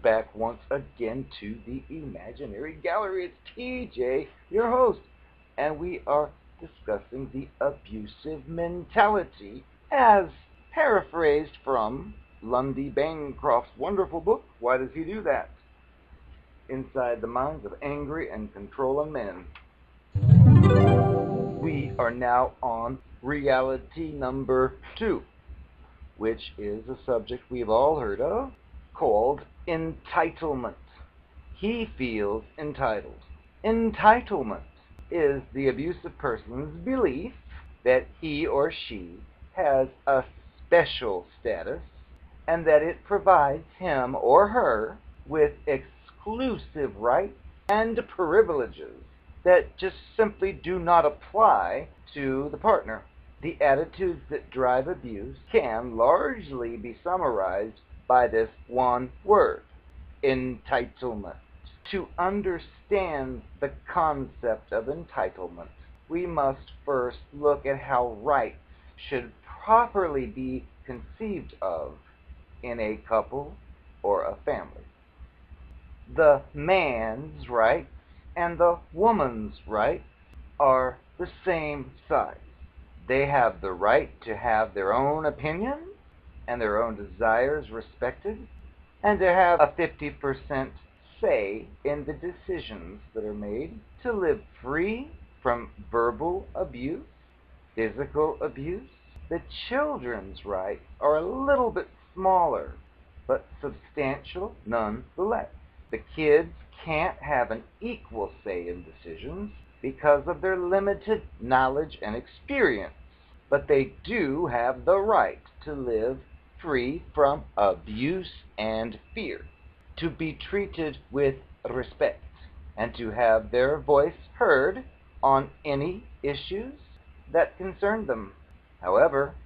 back once again to the Imaginary Gallery. It's TJ, your host, and we are discussing the abusive mentality as paraphrased from Lundy Bancroft's wonderful book, Why Does He Do That? Inside the Minds of Angry and Controlling Men. We are now on reality number 2, which is a subject we've all heard of, called entitlement. He feels entitled. Entitlement is the abusive person's belief that he or she has a special status and that it provides him or her with exclusive rights and privileges that just simply do not apply to the partner. The attitudes that drive abuse can largely be summarized by this one word: entitlement. To understand the concept of entitlement, we must first look at how rights should properly be conceived of in a couple or a family. The man's rights and the woman's rights are the same size. They have the right to have their own opinion and their own desires respected, and to have a 50% say in the decisions that are made, to live free from verbal abuse, physical abuse. The children's rights are a little bit smaller, but substantial nonetheless. The kids can't have an equal say in decisions because of their limited knowledge and experience, but they do have the right to live free from abuse and fear, to be treated with respect, and to have their voice heard on any issues that concern them. However,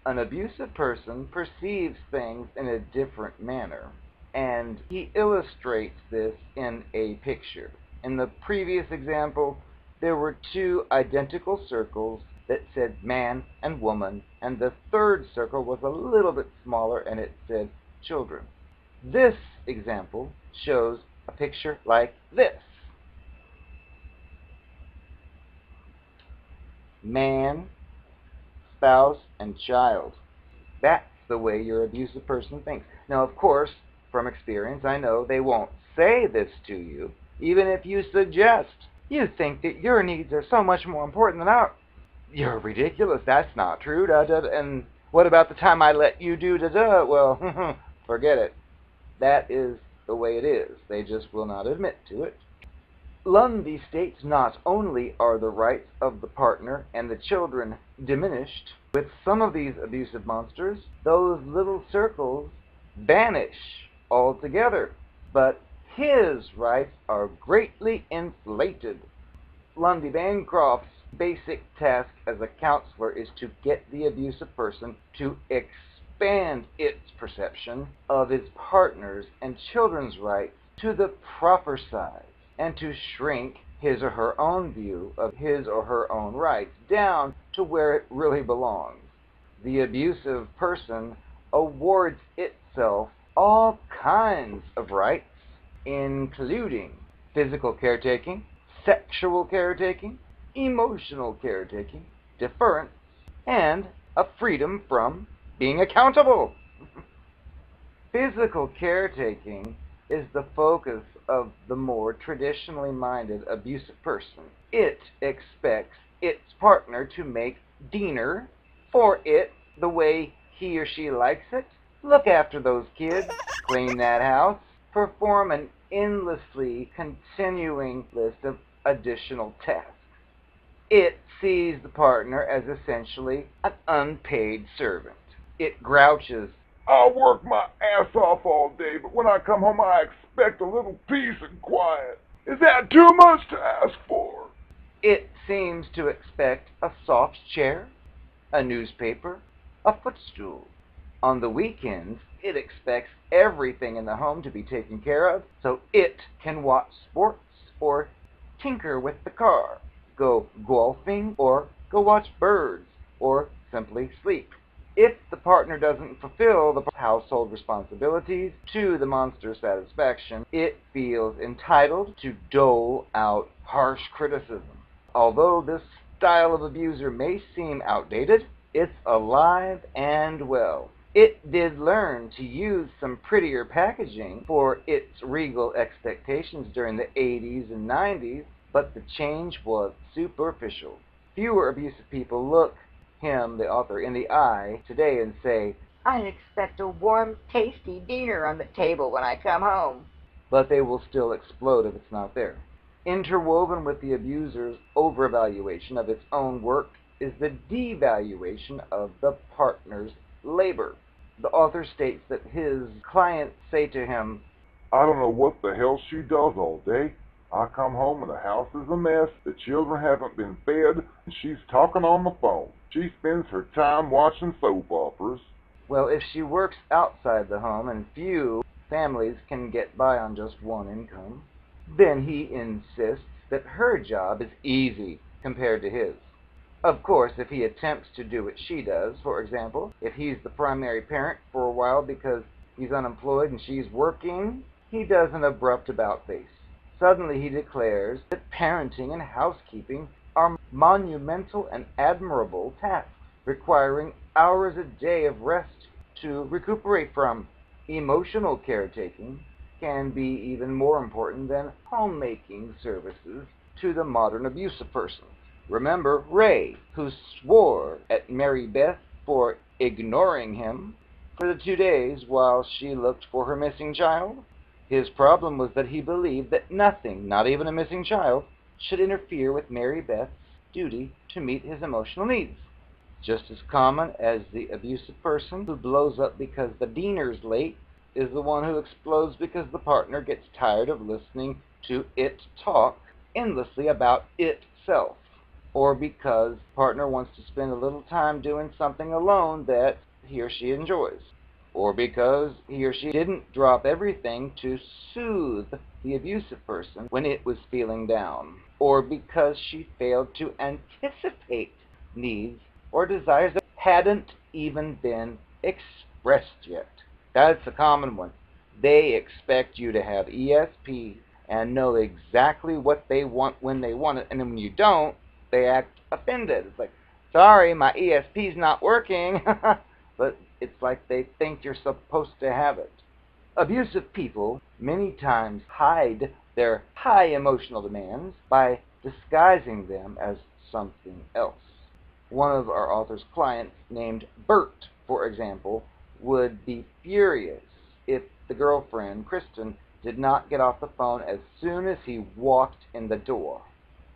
an abusive person perceives things in a different manner, and he illustrates this in a picture. In the previous example, there were 2 identical circles that said man and woman, and the third circle was a little bit smaller and it said children. This example shows a picture like this: man, spouse, and child. That's the way your abusive person thinks. Now, of course, from experience, I know they won't say this to you, even if you suggest you think that your needs are so much more important than ours. You're ridiculous. That's not true. And what about the time I let you do Well, forget it. That is the way it is. They just will not admit to it. Lundy states not only are the rights of the partner and the children diminished, with some of these abusive monsters, those little circles vanish altogether, but his rights are greatly inflated. Lundy Bancroft's basic task as a counselor is to get the abusive person to expand its perception of its partner's and children's rights to the proper size, and to shrink his or her own view of his or her own rights down to where it really belongs. The abusive person awards itself all kinds of rights, including physical caretaking, sexual caretaking, emotional caretaking, deference, and a freedom from being accountable. Physical caretaking is the focus of the more traditionally minded abusive person. It expects its partner to make dinner for it the way he or she likes it, look after those kids, clean that house, perform an endlessly continuing list of additional tasks. It sees the partner as essentially an unpaid servant. It grouches, "I'll work my ass off all day, but when I come home I expect a little peace and quiet. Is that too much to ask for?" It seems to expect a soft chair, a newspaper, a footstool. On the weekends, it expects everything in the home to be taken care of so it can watch sports or tinker with the car, go golfing or go watch birds, or simply sleep. If the partner doesn't fulfill the household responsibilities to the monster's satisfaction, it feels entitled to dole out harsh criticism. Although this style of abuser may seem outdated, it's alive and well. It did learn to use some prettier packaging for its regal expectations during the 80s and 90s, but the change was superficial. Fewer abusive people look him, the author, in the eye today and say, "I expect a warm, tasty dinner on the table when I come home." but they will still explode if it's not there. Interwoven with the abuser's overvaluation of its own work is the devaluation of the partner's labor. The author states that his clients say to him, I don't know what the hell she does all day. I come home and the house is a mess, the children haven't been fed, and she's talking on the phone. She spends her time watching soap operas. well, if she works outside the home and few families can get by on just one income, then he insists that her job is easy compared to his. Of course, if he attempts to do what she does, for example, if he's the primary parent for a while because he's unemployed and she's working, he does an abrupt about-face. Suddenly he declares that parenting and housekeeping are monumental and admirable tasks, requiring hours a day of rest to recuperate from. Emotional caretaking can be even more important than homemaking services to the modern abusive person. Remember Ray, who swore at Mary Beth for ignoring him for the 2 days while she looked for her missing child? His problem was that he believed that nothing, not even a missing child, should interfere with Mary Beth's duty to meet his emotional needs. Just as common as the abusive person who blows up because the diner's late is the one who explodes because the partner gets tired of listening to it talk endlessly about itself, or because the partner wants to spend a little time doing something alone that he or she enjoys, or because he or she didn't drop everything to soothe the abusive person when it was feeling down, or because she failed to anticipate needs or desires that hadn't even been expressed yet. That's a common one. They expect you to have ESP and know exactly what they want when they want it, and then when you don't, they act offended. It's like, sorry, my ESP's not working. But it's like they think you're supposed to have it. Abusive people many times hide their high emotional demands by disguising them as something else. One of our author's clients, named Bert, for example, would be furious if the girlfriend, Kristen, did not get off the phone as soon as he walked in the door.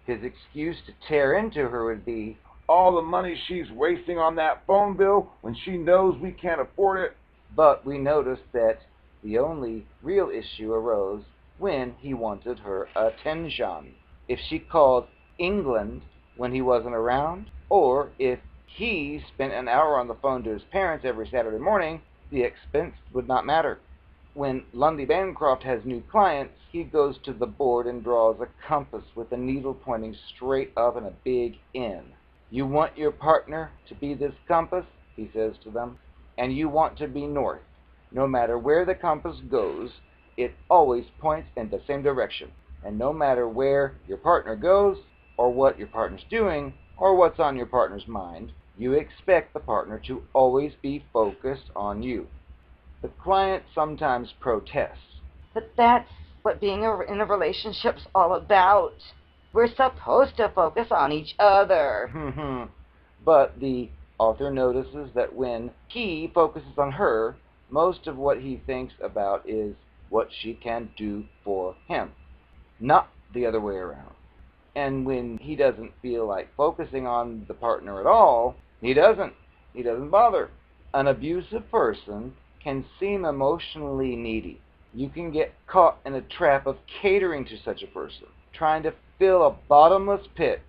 His excuse to tear into her would be, All the money she's wasting on that phone bill when she knows we can't afford it. but we noticed that the only real issue arose when he wanted her attention. If she called England when he wasn't around, or if he spent an hour on the phone to his parents every Saturday morning, the expense would not matter. When Lundy Bancroft has new clients, he goes to the board and draws a compass with a needle pointing straight up and a big N. You want your partner to be this compass, he says to them, and you want to be north. No matter where the compass goes, it always points in the same direction. And no matter where your partner goes, or what your partner's doing, or what's on your partner's mind, you expect the partner to always be focused on you. The client sometimes protests. But that's what being in a relationship's all about. We're supposed to focus on each other. But the author notices that when he focuses on her, most of what he thinks about is what she can do for him, not the other way around. And when he doesn't feel like focusing on the partner at all, he doesn't bother. An abusive person can seem emotionally needy. You can get caught in a trap of catering to such a person, trying to fill a bottomless pit.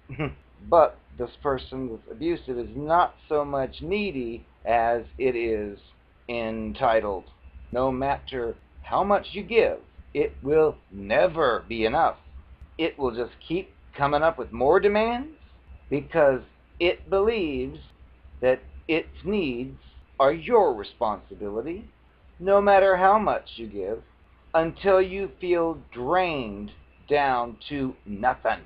But this person that's abusive is not so much needy as it is entitled. No matter how much you give, it will never be enough. It will just keep coming up with more demands because it believes that its needs are your responsibility, no matter how much you give, until you feel drained down to nothing.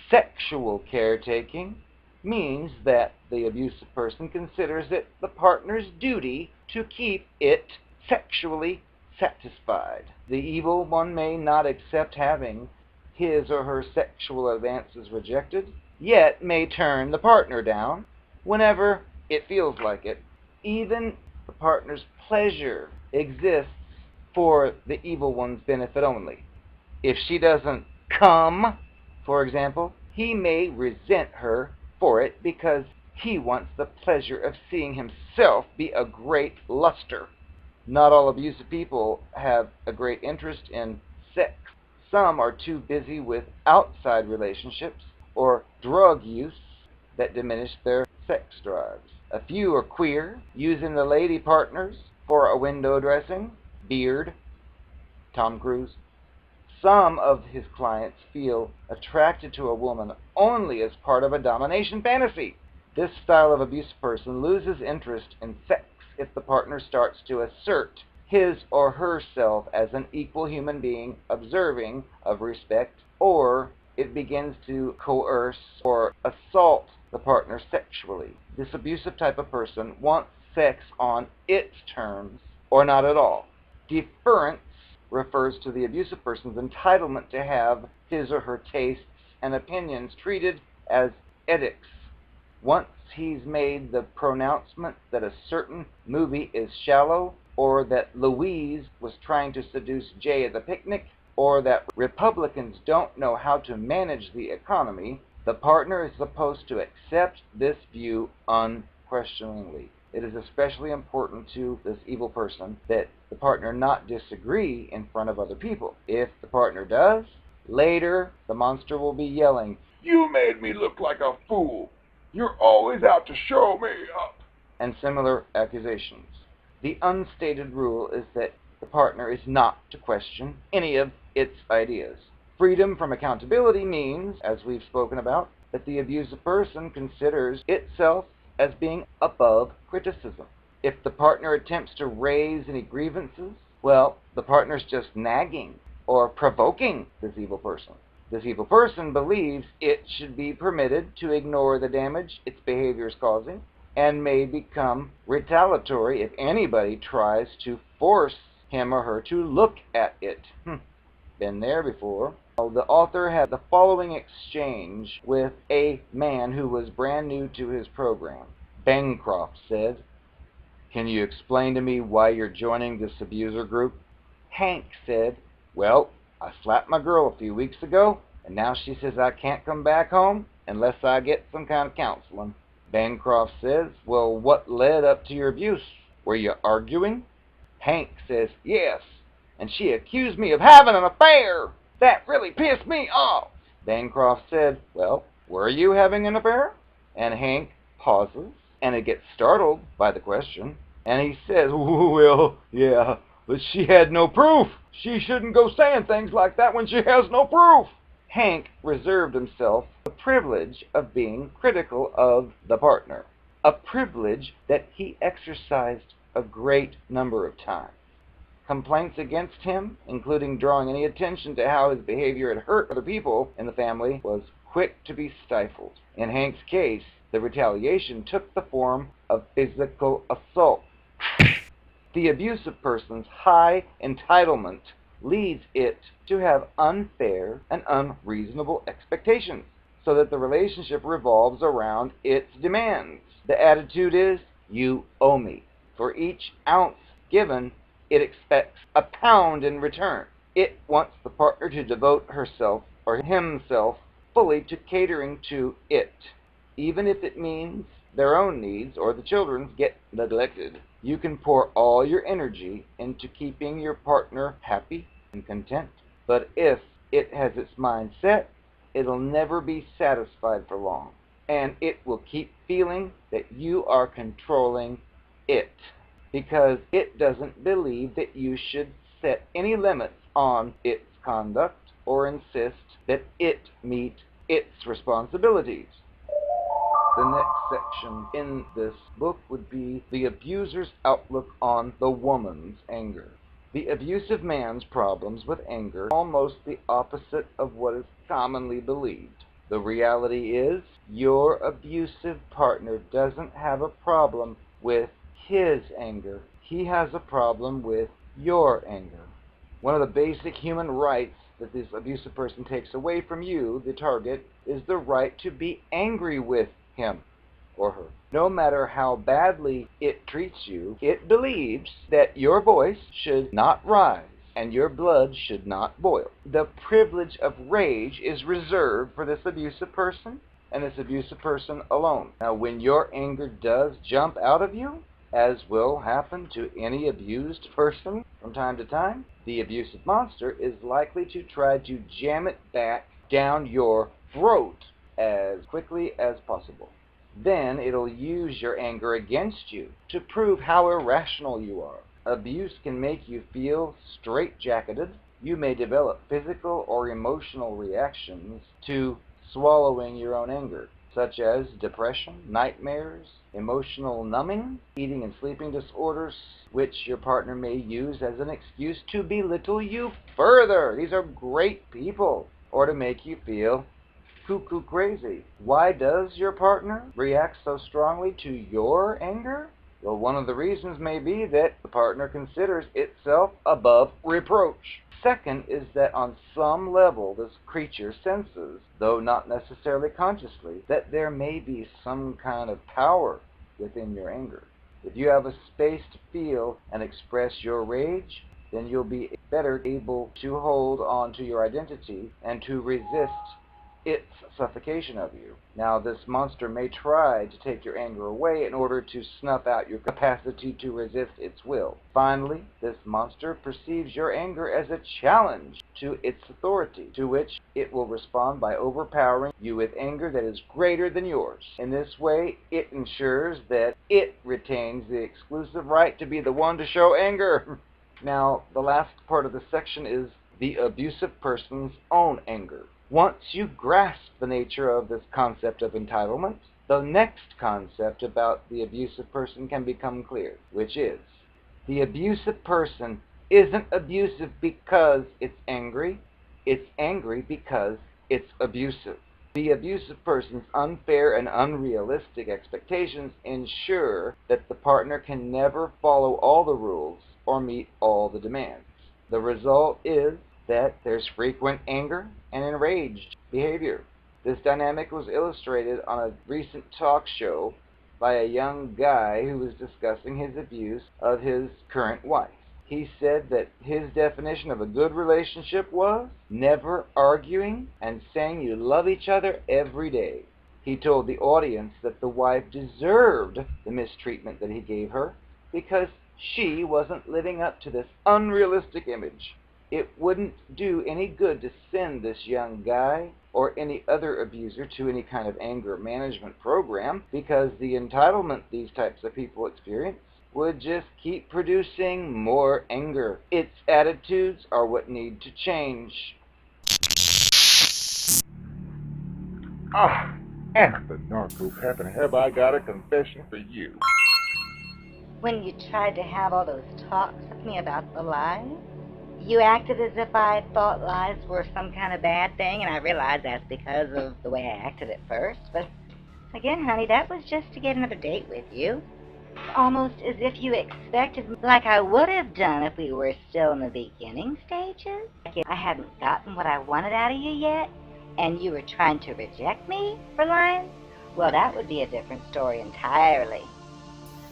Sexual caretaking means that the abusive person considers it the partner's duty to keep it sexually satisfied. The evil one may not accept having his or her sexual advances rejected, yet may turn the partner down whenever it feels like it. Even the partner's pleasure exists for the evil one's benefit only. If she doesn't come, for example, he may resent her for it because he wants the pleasure of seeing himself be a great luster. Not all abusive people have a great interest in sex. Some are too busy with outside relationships or drug use that diminish their sex drives. A few are queer, using the lady partners for a window dressing, beard, Tom Cruise. Some of his clients feel attracted to a woman only as part of a domination fantasy. This style of abusive person loses interest in sex if the partner starts to assert his or herself as an equal human being observing of respect, or it begins to coerce or assault the partner sexually. This abusive type of person wants sex on its terms or not at all. Deference refers to the abusive person's entitlement to have his or her tastes and opinions treated as edicts. Once he's made the pronouncement that a certain movie is shallow, or that Louise was trying to seduce Jay at the picnic, or that Republicans don't know how to manage the economy, the partner is supposed to accept this view unquestioningly. It is especially important to this evil person that the partner not disagree in front of other people. If the partner does, later the monster will be yelling, "You made me look like a fool. You're always out to show me up," and similar accusations. The unstated rule is that the partner is not to question any of its ideas. Freedom from accountability means, as we've spoken about, that the abusive person considers itself as being above criticism. If the partner attempts to raise any grievances, well, the partner's just nagging or provoking this evil person. This evil person believes it should be permitted to ignore the damage its behavior is causing, and may become retaliatory if anybody tries to force him or her to look at it. Been there before. The author had the following exchange with a man who was brand new to his program. Bancroft said, "Can you explain to me why you're joining this abuser group?" Hank said, "Well, I slapped my girl a few weeks ago, and now she says I can't come back home unless I get some kind of counseling." Bancroft says, "Well, what led up to your abuse? Were you arguing?" Hank says, "Yes, and she accused me of having an affair. That really pissed me off." Bancroft said, "Well, were you having an affair?" And Hank pauses, and it gets startled by the question, and he says, "Well, yeah, but she had no proof. She shouldn't go saying things like that when she has no proof." Hank reserved himself the privilege of being critical of the partner, a privilege that he exercised a great number of times. Complaints against him, including drawing any attention to how his behavior had hurt other people in the family, was quick to be stifled. In Hank's case, the retaliation took the form of physical assault. The abusive person's high entitlement leads it to have unfair and unreasonable expectations, so that the relationship revolves around its demands. The attitude is, you owe me. For each ounce given, it expects a pound in return. It wants the partner to devote herself or himself fully to catering to it, even if it means their own needs or the children's get neglected. You can pour all your energy into keeping your partner happy and content, but if it has its mind set, it'll never be satisfied for long, and it will keep feeling that you are controlling it, because it doesn't believe that you should set any limits on its conduct or insist that it meet its responsibilities. The next section in this book would be the abuser's outlook on the woman's anger. The abusive man's problems with anger are almost the opposite of what is commonly believed. The reality is, your abusive partner doesn't have a problem with his anger. He has a problem with your anger. One of the basic human rights that this abusive person takes away from you, the target, is the right to be angry with him or her. No matter how badly it treats you, it believes that your voice should not rise and your blood should not boil. The privilege of rage is reserved for this abusive person and this abusive person alone. Now, when your anger does jump out of you, as will happen to any abused person from time to time, the abusive monster is likely to try to jam it back down your throat as quickly as possible. Then it'll use your anger against you to prove how irrational you are. Abuse can make you feel straitjacketed. You may develop physical or emotional reactions to swallowing your own anger, such as depression, nightmares, emotional numbing, eating and sleeping disorders, which your partner may use as an excuse to belittle you further. These are great people. Or to make you feel cuckoo crazy. Why does your partner react so strongly to your anger? Well, one of the reasons may be that the partner considers itself above reproach. Second is that on some level this creature senses, though not necessarily consciously, that there may be some kind of power within your anger. If you have a space to feel and express your rage, then you'll be better able to hold on to your identity and to resist its suffocation of you. Now, this monster may try to take your anger away in order to snuff out your capacity to resist its will. Finally, this monster perceives your anger as a challenge to its authority, to which it will respond by overpowering you with anger that is greater than yours. In this way, it ensures that it retains the exclusive right to be the one to show anger. Now, the last part of this section is the abusive person's own anger. Once you grasp the nature of this concept of entitlement, the next concept about the abusive person can become clear, which is, the abusive person isn't abusive because it's angry because it's abusive. The abusive person's unfair and unrealistic expectations ensure that the partner can never follow all the rules or meet all the demands. The result is that there's frequent anger and enraged behavior. This dynamic was illustrated on a recent talk show by a young guy who was discussing his abuse of his current wife. He said that his definition of a good relationship was never arguing and saying you love each other every day. He told the audience that the wife deserved the mistreatment that he gave her because she wasn't living up to this unrealistic image. It wouldn't do any good to send this young guy or any other abuser to any kind of anger management program because the entitlement these types of people experience would just keep producing more anger. Its attitudes are what need to change. And the Narcopath, and have I got a confession for you? When you tried to have all those talks with me about the lies, you acted as if I thought lies were some kind of bad thing, and I realized that's because of the way I acted at first. But again, honey, that was just to get another date with you. Almost as if you expected me, like I would have done if we were still in the beginning stages. Like if I hadn't gotten what I wanted out of you yet, and you were trying to reject me for lying, well, that would be a different story entirely.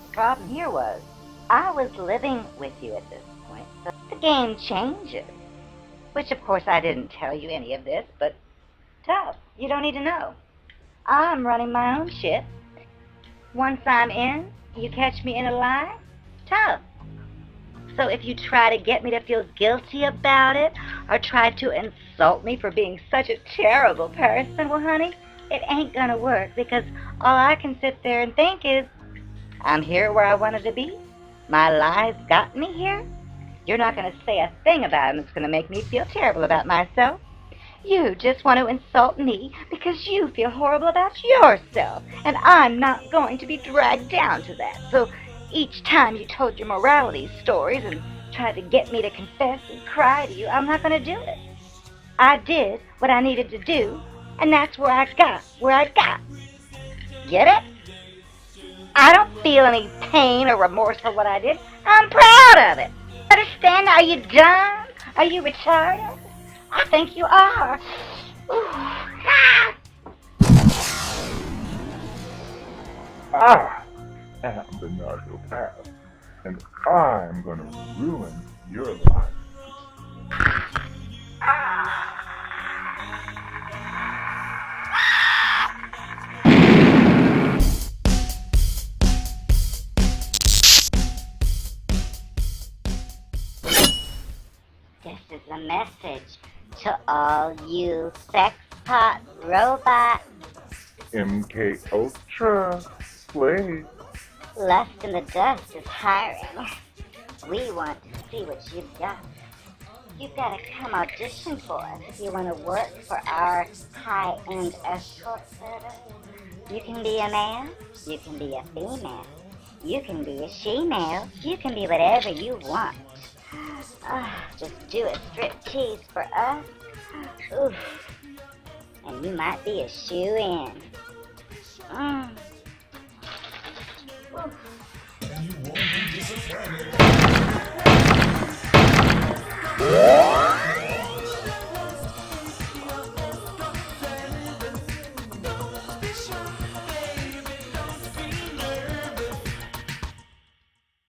The problem here was, I was living with you at this point, so the game changes. Which, of course, I didn't tell you any of this, but tough. You don't need to know. I'm running my own ship. Once I'm in, you catch me in a lie, tough. So if you try to get me to feel guilty about it, or try to insult me for being such a terrible person, well, honey, it ain't gonna work, because all I can sit there and think is, I'm here where I wanted to be. My lies got me here. You're not gonna say a thing about it that's gonna make me feel terrible about myself. You just want to insult me because you feel horrible about yourself, and I'm not going to be dragged down to that. So each time you told your morality stories and tried to get me to confess and cry to you, I'm not going to do it. I did what I needed to do, and that's where I got. Get it? I don't feel any pain or remorse for what I did. I'm proud of it. Understand? Are you dumb? Are you retarded? I think you are. Ooh. Ah! I am the Narcopath, and I'm gonna ruin your life. This is a message to all you sex pot robots. MK Ultra, play. Lust in the Dust is hiring. We want to see what you've got. You've got to come audition for us if you want to work for our high-end escort service. You can be a man, you can be a female, you can be a she-male, you can be whatever you want. Just do a striptease for us. Oof. And you might be a shoe-in. Oof. And you won't be disappointed.